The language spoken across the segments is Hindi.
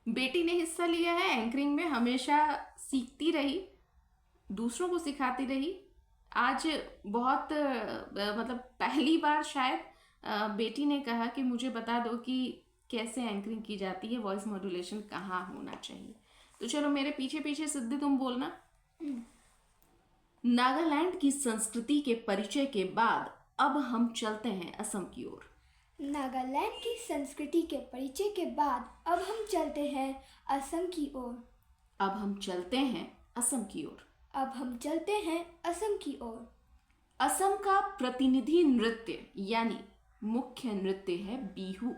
बेटी ने हिस्सा लिया है एंकरिंग में, हमेशा सीखती रही, दूसरों को सिखाती रही। आज बहुत मतलब पहली बार शायद बेटी ने कहा कि मुझे बता दो कि कैसे एंकरिंग की जाती है, वॉइस मॉड्यूलेशन कहाँ होना चाहिए। तो चलो मेरे पीछे पीछे सिद्धि तुम बोलना। नागालैंड की संस्कृति के परिचय के बाद अब हम चलते हैं असम की ओर। नागालैंड की संस्कृति के परिचय के बाद अब हम चलते हैं असम की ओर। अब हम चलते हैं असम की ओर। अब हम चलते हैं असम की ओर। असम का प्रतिनिधि नृत्य यानी मुख्य नृत्य है बिहू।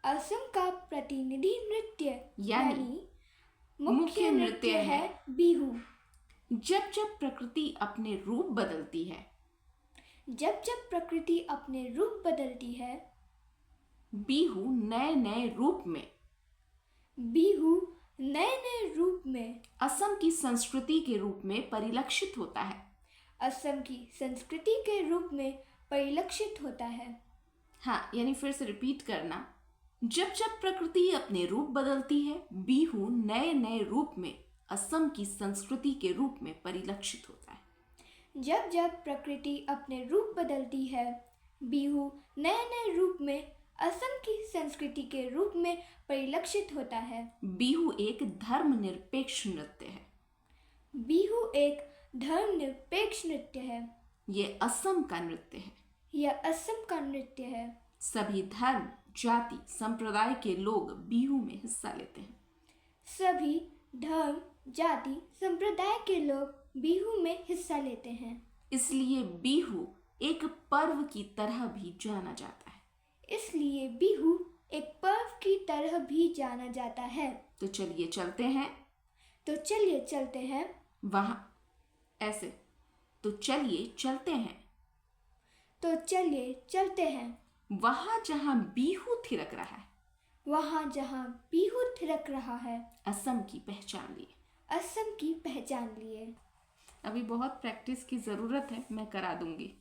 असम का प्रतिनिधि नृत्य यानी मुख्य नृत्य है बिहू। जब जब प्रकृति अपने रूप बदलती है, जब जब प्रकृति अपने रूप बदलती है, बिहू नए नए रूप में, बिहू नए नए रूप में असम की संस्कृति के रूप में परिलक्षित होता है। असम की संस्कृति के रूप में परिलक्षित होता है। हाँ, यानी फिर से रिपीट करना। जब जब प्रकृति अपने रूप बदलती है, बिहू नए नए रूप में असम की संस्कृति के रूप में परिलक्षित होता है। जब जब प्रकृति अपने रूप बदलती है, बिहू नए नए रूप में असम की संस्कृति के रूप में परिलक्षित होता है। बिहू एक धर्मनिरपेक्ष नृत्य है। बिहू एक धर्मनिरपेक्ष नृत्य है। ये असम का नृत्य है। यह असम का नृत्य है। सभी धर्म, जाति, संप्रदाय के लोग बिहू में हिस्सा लेते हैं। सभी धर्म, जाति, संप्रदाय के लोग बिहू में हिस्सा लेते हैं। इसलिए बिहू एक पर्व की तरह भी जाना जाता है। इसलिए बिहू एक पर्व की तरह भी जाना जाता है। तो चलिए चलते हैं। तो चलिए चलते हैं। वहां ऐसे। तो चलिए चलते हैं। तो चलिए चलते हैं। वहां जहां बिहू थिरक रहा है, वहां जहां बिहू थिरक रहा है, असम की पहचान लिए। असम की पहचान लिए। अभी बहुत प्रैक्टिस की ज़रूरत है, मैं करा दूंगी।